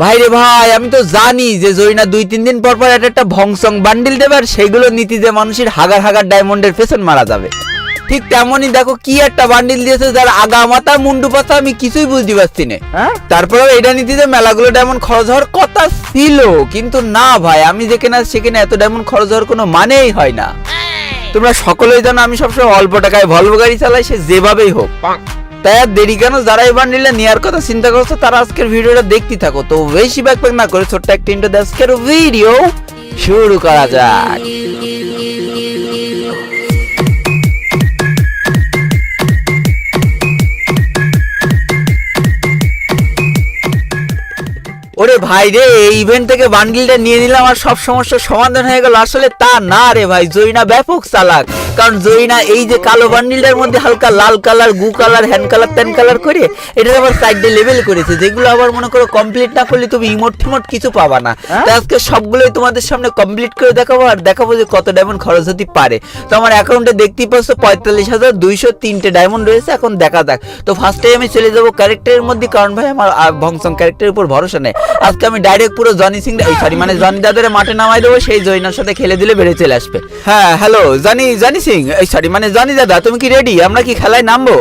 ভাই রে ভাই, আমি তো জানি যে জরিনা 2-3 দিন পর পর একটা ভংসং বান্ডিল দেবে আর সেইগুলো নীতি যে মানুষের হাগার হাগার ডায়মন্ডের পেছন মারা যাবে। ঠিক তেমনই দেখো কি একটা বান্ডিল দিয়েছে যার আগা মাথা মুন্ডু পাতা আমি কিছুই বুঝতে পারছি না। তারপরেও এটা নীতিতে মেলাগুলো ডায়মন্ড খরচ হওয়ার কথা ছিল, কিন্তু না ভাই, আমি যেখানে সেখানে এত ডায়মন্ড খরচ হওয়ার কোনো মানেই হয় না। তোমরা সকলেই জানো আমি সবসময় অল্প টাকায় ভলভো গাড়ি চালাই, সে যেভাবেই হোক। তাই আর দেরি কেন, যারা এই বান্ডিলটা নেওয়ার কথা চিন্তা করছো তারা আজকের ভিডিওটা দেখতে থাকো। তো বেশি ব্যাকপ্যাক না করে ছোট্ট একটা ইন্ট্রো দিয়ে আজকের ভিডিও শুরু করা যাক। ওরে ভাই রে, এই ইভেন্ট থেকে বান্ডিলটা নিয়ে নিলাম আর সব সমস্যার সমাধান হয়ে গেল। আসলে তা না রে ভাই, জরিনা ব্যাপক চালাক। কারণ জরিনা এই যে কালো বান্ডিলটার মধ্যে হালকা লাল কালার, গু কালার, হ্যান্ড কালার, ত্যান কালার করে এটা আবার সাইডে লেভেল করেছে, যেগুলো আবার মনে করো কমপ্লিট না করলে তুমি ইমোট টিমোট কিছু পাবা না। তাই আজকে সবগুলোই তোমাদের সামনে কমপ্লিট করে দেখাবো আর দেখাবো যে কত ডায়মন্ড খরচ হতে পারে। তো আমার অ্যাকাউন্টে দেখতেই পাচ্ছ 45,203 ডায়মন্ড রয়েছে। এখন দেখা যাক। তো ফার্স্টে আমি চলে যাবো ক্যারেক্টারের মধ্যে, কারণ ভাই আমার ভংসং ক্যারেক্টারের উপর ভরসা নেই। আজকে আমি ডাইরেক্ট পুরো জনি সিং মানে জনি দাদারে মাঠে নামাই দেবো, সেই জরিনার সাথে খেলে দিলে বেড়ে চলে আসবে। হ্যাঁ হ্যালো জনি সিং, মানে জনি দাদা তুমি কি রেডি? আমরা কি খেলায় নামবো?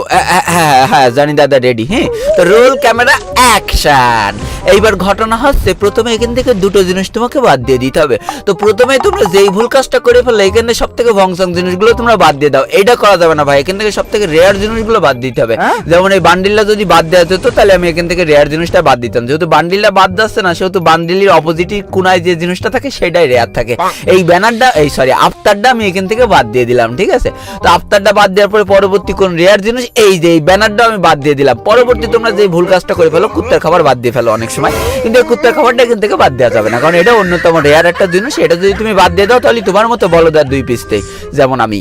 হ্যাঁ জনি দাদা রেডি। হ্যাঁ, তো রোল ক্যামেরা অ্যাকশন। এইবার ঘটনা হচ্ছে, প্রথমে এখান থেকে দুটো জিনিস তোমাকে বাদ দিয়ে দিতে হবে। তো প্রথমে তোমরা যেই ভুল কাজটা করে ফেললে, এখানে সব থেকে ভংসং জিনিসগুলো তোমরা বাদ দিয়ে দাও। এটা করা যাবে না ভাই, এখান থেকে সব থেকে রেয়ার জিনিসগুলো বাদ দিতে হবে। যেমন এই বান্ডিলটা যদি বাদ দেওয়া যেত তাহলে আমি এখান থেকে রেয়ার জিনিসটা বাদ দিতাম। যেহেতু বান্ডিলটা বাদ যাচ্ছে না, সেহেতু বান্ডিলের অপোজিটের কোনায় যে জিনিসটা থাকে সেটাই রেয়ার থাকে। এই ব্যানারটা আফতারটা আমি এখান থেকে বাদ দিয়ে দিলাম, ঠিক আছে? তো আফতারটা বাদ দেওয়ার পরে পরবর্তী কোন রেয়ার জিনিস, এই যে এই ব্যানারটা আমি বাদ দিয়ে দিলাম। পরবর্তী তোমরা যে ভুল কাজটা করে ফেলো, কুত্তার খাবার বাদ দিয়ে ফেলো অনেক সময়, কিন্তু এই কুত্তার খাবারটা এখান থেকে বাদ দেওয়া যাবে না, কারণ এটা অন্যতম রেয়ার একটা জিনিস। এটা যদি তুমি বাদ দিয়ে দাও তাহলে তোমার মতো বলদার 2 পিসতেই, যেমন আমি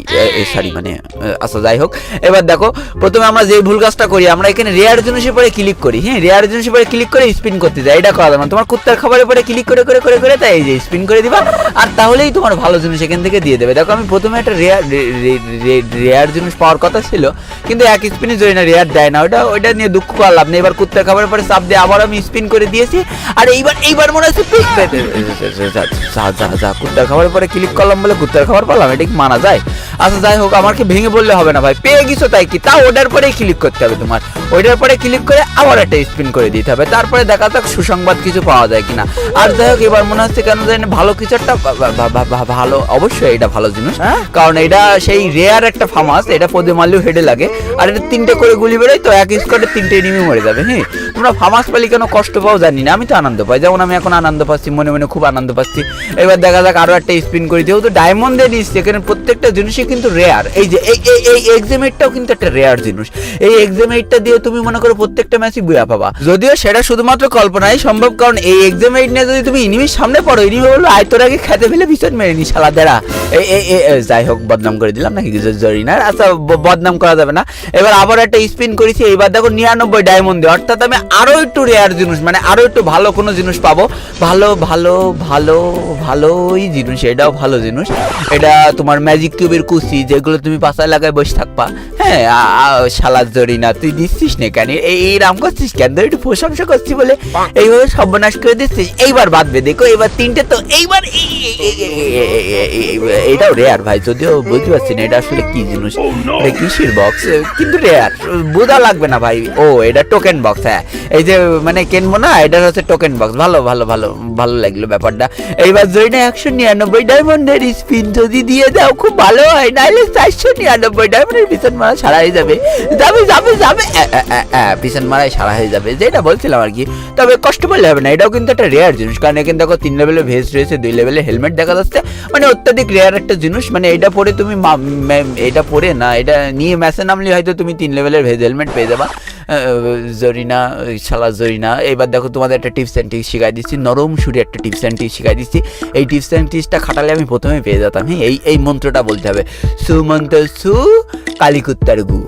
আচ্ছা যাই হোক। এবার দেখো, প্রথমে আমরা যে ভুল কাজটা করি, আমরা এখানে রেয়ার জিনিসের পরে ক্লিক করি। হ্যাঁ, রেয়ার জিনিসের পরে ক্লিক করে স্পিন করতে যাই, এটা করা যাবে না। তোমার কুত্তার খাবারের পরে ক্লিক করে করে করে করে তাই এই যে স্পিন করে দিবা, আর তাহলেই তোমার ভালো জিনিস এখান থেকে দিয়ে দেবে। দেখো আমি প্রথমে একটা রেয়ার জিনিস পাওয়ার কথা ছিল, কিন্তু এক স্পিনে জরিনা রেয়ার দেয় না। ওইটা নিয়ে দুঃখ করার লাভ নেই। এবার কুত্তার খাবারের পরে চাপ দিয়ে আবার আমি স্পিন করে দিয়েছি, আর এইবার মনে হচ্ছে কুত্তার খাবারের পরে ক্লিক করলাম বলে কুত্তার খাবার পেলাম, এটা কি মানা যায়? আচ্ছা যাই হোক, আমাকে ভেঙে বললে হবে না ভাই, পেয়ে গেছো তাই কি, তা ওটার পরেই ক্লিক করতে হবে তোমার। ওইটার পরে ক্লিক করে আবার একটা স্পিন করে দিতে হবে, তারপরে দেখা যাক সুসংবাদ কিছু পাওয়া যায় কিনা। আর যাই হোক, এবার মনে হচ্ছে কেন জানি ভালো কিছু একটা ভালো, অবশ্যই এটা ভালো জিনিস, কারণ এটা সেই রেয়ার একটা ফামাস। এটা পদে মারলেও হেডে লাগে, আর এটা 3টে করে গুলি বেরোয়, তো এক স্কোয়াডে 3টে এনিমি মরে যাবে। হ্যাঁ, তোমরা ফামাস পেলে কেন কষ্ট পাও জানি না, আমি তো আনন্দ পাই। যেমন আমি এখন আনন্দ পাচ্ছি, মনে মনে খুব আনন্দ পাচ্ছি। এবার দেখা যাক আরো একটা স্পিন করে দিও। তো ডায়মন্ডে নিচ্ছে, এখানে প্রত্যেকটা জিনিসই কিন্তু রেয়ার। এই যে এই এক্সামেটটাও কিন্তু একটা রেয়ার জিনিস। এই এক্সামেটটা দিয়ে তুমি মনে করো প্রত্যেকটা ম্যাচই বুয়া পাবা, যদিও সেটা শুধুমাত্র কল্পনাই সম্ভব। কারণ এই এক্সামেট নিয়ে যদি তুমি ইনিমির সামনে পড়ো, ইনিমি বললো আয় তোর আগে খেতে ফেলে পিছন মেরে নি শালা দেরা। যাই হোক, বদনাম করে দিলাম নাকি জরিনার? আচ্ছা, বদনাম করা যাবে না। এবার আবার একটা স্পিন করেছি, এইবার দেখো 99 ডায়মন্ড দিয়ে, অর্থাৎ আমি আরো একটু রেয়ার জিনিস, মানে আরো একটু ভালো কোনো জিনিস পাবো। ভালোই জিনিস, এটাও ভালো জিনিস। এটা তোমার ম্যাজিক কিউবের কুচি, যেগুলো তুমি পাশায় লাগায় বসে থাকবা। হ্যাঁ, শালা জরিনা তুই দিচ্ছিস না কেন, এই রাম করছিস কেন? একটু প্রশংসা করছি বলে এইভাবে সর্বনাশ করে দিচ্ছিস। এইবার বাদবে, দেখো এবার 3টে, তো এইবার এটাও রেয়ার ভাই, যদিও বুঝতে পারছি না এটা আসলে কি জিনিস, এটা কিসের বক্স, কিন্তু রেয়ার বোঝা লাগবে না ভাই। ও এটা টোকেন বক্স। হ্যাঁ, এই যে মানে কিনবো না, এটা হচ্ছে টোকেন বক্স। ভালো লাগলো ব্যাপারটা। এইবার জরিনা 199 ডায়মন্ডের স্পিন যদি দিয়ে দাও খুব ভালো হয়, নাহলে 499 ডায়মন্ডের পিছন মারা সারা হয়ে যাবে। পিছন মারাই সারা হয়ে যাবে, যেটা বলছিলাম আর কি। তবে কষ্ট করলে হবে না, এটাও কিন্তু একটা রেয়ার জিনিস, কারণ এখানে দেখো 3 লেভেলের ভেস্ট রয়েছে, 2 লেভেলের হেলমেট দেখা যাচ্ছে, মানে অত্যাধিক রেয়ার একটা জিনিস। মানে এটা পরে তুমি এটা পরে না, এটা নিয়ে ম্যাচে নামলে হয়তো তুমি 3 লেভেলের ভেজ হেলমেট পেয়ে যাবা। জরিনা, শালা জরিনা। এবার দেখো তোমাদের একটা টিপস অ্যান্ড ট্রিক্স শিখাই দিচ্ছি, নরম সুরে একটা টিপস অ্যান্ড ট্রিক্স শিখাই দিচ্ছি। এই টিপস অ্যান্ড ট্রিক্সটা খাটালে আমি প্রথমে পেয়ে যেতাম। হ্যাঁ, এই মন্ত্রটা বলতে হবে, সুমন্ত সু কালীকুত্তার গু,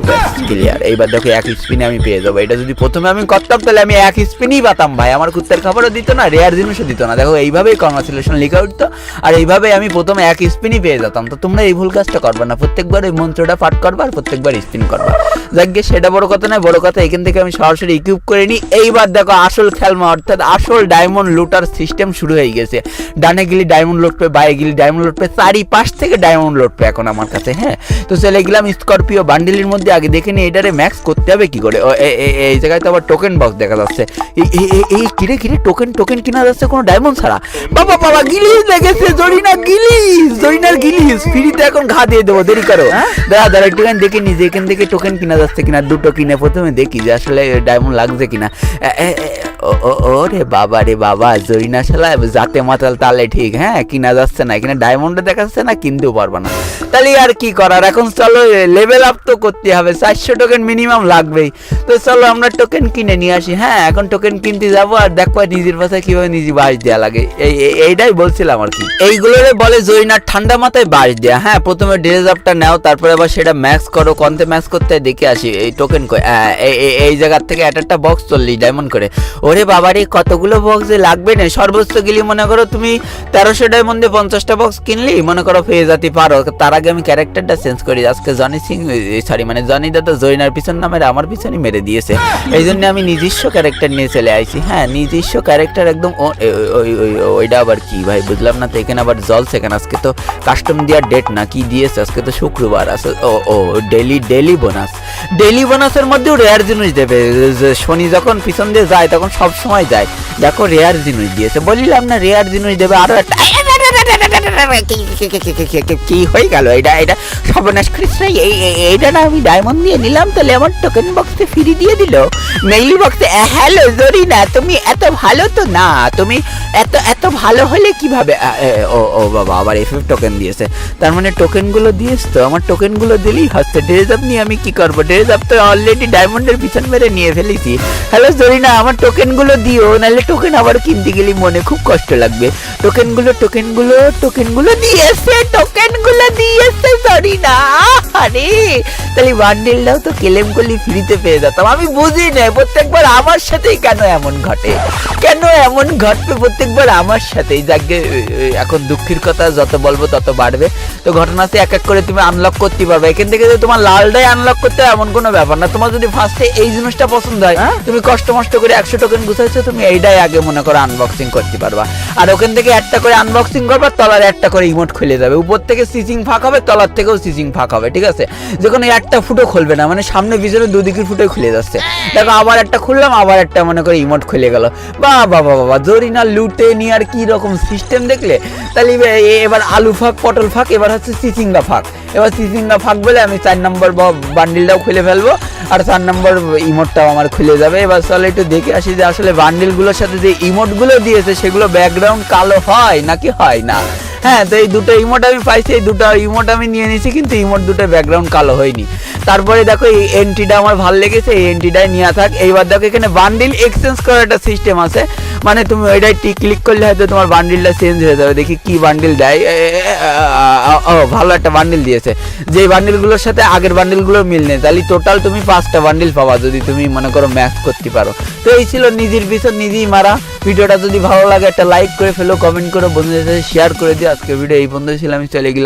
ক্লিয়ার। এইবার দেখো এক স্পিনে আমি পেয়ে যাবো। এটা যদি প্রথমে আমি করতাম তাহলে আমি এক স্পিনই পাতাম ভাই, আমার কুত্তার খাবারও দিত না, রেয়ার জিনিসও দিত না। দেখো এইভাবেই কংগ্রাচুলেশন লেখা উঠতো, আর এইভাবেই আমি প্রথমে এক স্পিনই পেয়ে যেতাম। তো তোমরা এই ভুল কাজটা করবা না, প্রত্যেকবার এই মন্ত্রটা পাঠ করবা আর প্রত্যেকবার স্পিন করবা। যাক গে, সেটা বড় কথা নয়, বড় কথা এখান থেকে আমি সরাসরি ইকুইপ করে নিই। এইবার দেখো আসল খেলমা অর্থাৎ আসল ডায়মন্ড লুটার সিস্টেম শুরু হয়ে গেছে। ডানে গেলে ডায়মন্ড লোড পে, বাইরে গেলে ডায়মন্ড লোড পে, চারিপাশ থেকে ডায়মন্ড লোড পে এখন আমার কাছে। হ্যাঁ, তো চলে গেলাম স্করপিও বান্ডিলের মধ্যে। আগে দেখে নিই এটারে ম্যাক্স করতে হবে কি করে। এই জায়গায় তো আবার টোকেন বক্স দেখা যাচ্ছে। এই কিরে টোকেন কিনা যাচ্ছে কোনো ডায়মন্ড ছাড়া। বাবা গিলিস লেগেছে, জরিনার গিলিস ফ্রিতে এখন ঘা দিয়ে দেবো, দেরি করো। দাঁড়া একটুখানি দেখে নি যে এখান থেকে টোকেন কিনা যাচ্ছে কিনা। দুটো কিনে প্রথমে দেখি যে আসলে ডায়মন্ড লাগছে কিনা। ওরে বাবা জরিনা শালা যাতে মাতাল তালে ঠিক। হ্যাঁ, কিনা যাচ্ছে না, এখানে ডায়মন্ডে দেখাচ্ছে না, কিনতেও পারবা না। তাহলে আর কি করার, এখন চলো লেভেল আপ তো করতে হবে, 400 টোকেন মিনিমাম লাগবেই। তো চলো আমরা টোকেন কিনে নিয়ে আসি। হ্যাঁ, এখন টোকেন কিনতে যাবো আর দেখবো নিজের পাশায় কিভাবে নিজে বাস দেওয়া লাগে। এইটাই বলছিলাম আর কি। এইগুলোরে বলে জরিনার ঠান্ডা মাথায় বাস দেওয়া। হ্যাঁ, প্রথমে ড্রেস আপটা নাও, তারপরে আবার সেটা ম্যাক্স করো। কন্তে ম্যাক্স করতে দেখে আসি এই টোকেন এই জায়গার থেকে একটা বক্স 40 ডায়মন্ড করে। ওরে বাবারে কতগুলো বক্স লাগবে না। সর্বোচ্চ গেলি মনে করো তুমি 1300 ডায়মন্ডে 50টা বক্স কিনলি মনে করো পেয়ে যেতে পারো। তার আগে আমি ক্যারেক্টারটা চেঞ্জ করি। আজকে জনি দাদা জরিনার পিছন নামের আমার পিছনে মেরে দিয়েছে, এই জন্য আমি নিজস্ব ক্যারেক্টার নিয়ে চলে আইছি। হ্যাঁ, নিজস্ব ক্যারেক্টার একদম। ওইটা আবার কি ভাই বুঝলাম না তো। এখানে আবার জলছে কেন? আজকে তো কাস্টম দেওয়ার ডেট না, কি দিয়েছে আজকে? তো শুক্রবার আছে। ও ডেলি বোনাসের মধ্যেও রেয়ার জিনিস দেবে। শনি যখন পিছন দিয়ে যায় তখন সব সময় যায়। দেখো রেয়ার জিনিস দিয়েছে, বলিলাম না রেয়ার জিনিস দেবে। আরো একটা কি হয়ে গেল? এটা সর্বনাশ কৃষ্ণ। এইটা না আমি ডায়মন্ড দিয়ে নিলাম, তাহলে আমার টোকেন বক্সে ফ্রি দিয়ে দিল মেইলি বক্সে। হ্যালো জরিনা, তুমি এত ভালো তো না, তুমি এত ভালো হলে কিভাবে? ও বাবা, আবার FF টোকেন দিয়েছে। তার মানে টোকেনগুলো দিয়েছ তো, আমার টোকেনগুলো দিলেই হচ্ছে। ড্রেস আপ নিয়ে আমি কি করবো? ড্রেস আপ তো অলরেডি ডায়মন্ডের পিছন মেরে নিয়ে ফেলেছি। হ্যালো জরিনা, আমার টোকেনগুলো দিও, নাহলে টোকেন আবার কিনতে গেলে মনে খুব কষ্ট লাগবে। টোকেনগুলো দিয়েছে জরিনা। আরে তাহলে বান্ডেলটাও তো ক্লেম করলে ফ্রিতে পেয়ে যেতাম। আমি বুঝি না প্রত্যেকবার আমার সাথেই কেন এমন ঘটে প্রত্যেকবার আমার সাথেই। যাকে এখন দুঃখের কথা যত বলবো তত বাড়বে। তো ঘটনা আছে এক এক করে তুমি আনলক করতে পারবে। এখান থেকে যদি তোমার লালটাই আনলক করতে হয় এমন কোনো ব্যাপার না। তোমার যদি ফার্স্টে এই জিনিসটা পছন্দ হয়, তুমি কষ্ট করে 100 টোকেন গুছাইছো, তুমি এইটাই আগে মনে করো আনবক্সিং করতে পারবা। আর ওখান থেকে একটা করে আনবক্সিং করবা, তলার একটা করে ইমোট খুলে যাবে। উপর থেকে সিচিং ফাঁক হবে, তলার থেকেও সিচিং ফাঁক হবে, ঠিক আছে? যখন একটা ফুটো খুলবে না, মানে সামনে পিছনে দুদিকের ফুটো খুলে যাচ্ছে। দেখো আবার একটা খুললাম, আবার একটা মনে করে ইমোট খুলে গেল। বাবা জরিনা লুটে নিয়ে আর কি রকম সিস্টেম দেখলে। তাহলে এবার আলু ফাঁক, পটল ফাঁক, এবার হচ্ছে চিচিঙ্গা ফাঁক। এবার চিচিঙ্গা ফাঁক বলে আমি 4 নম্বর বান্ডিলটাও খুলে ফেলবো, আর 4 নম্বর ইমোটটাও আমার খুলে যাবে। এবার চলে একটু দেখে আসি যে আসলে বান্ডিলগুলোর সাথে যে ইমোটগুলো দিয়েছে সেগুলো ব্যাকগ্রাউন্ড কালো হয় নাকি হয় না। হ্যাঁ, তো এই দুটো ইমোট আমি পাইছি, এই দুটো ইমোট আমি নিয়ে নিয়েছি, কিন্তু ইমোট দুটো ব্যাকগ্রাউন্ড কালো হয়নি। তারপরে দেখো এই এন্ট্রিটা আমার ভালো লেগেছে, এই এন্ট্রিটাই নিয়ে থাক। এইবার দেখো এখানে বান্ডিল এক্সচেঞ্জ করার একটা সিস্টেম আছে, মানে তুমি ওইটাই ক্লিক করলে হয়তো তোমার বান্ডিলটা চেঞ্জ হয়ে যাবে। দেখি কি বান্ডিল দেয়। ভালো একটা বান্ডিল দিয়েছে, যে বান্ডিলগুলোর সাথে আগের বান্ডিলগুলোর মিল নেই। তাহলে টোটাল তুমি 5টা বান্ডিল পাবা যদি তুমি মনে করো ম্যাচ করতে পারো। তো এই ছিল নিজের পিছন নিজেই মারা। ভিডিওটা যদি ভালো লাগে একটা লাইক করে ফেলো, কমেন্ট করো, বন্ধুদের সাথে শেয়ার করে দিও। আজকে ভিডিও এই বন্ধু ছিল, আমি চলে গেলাম।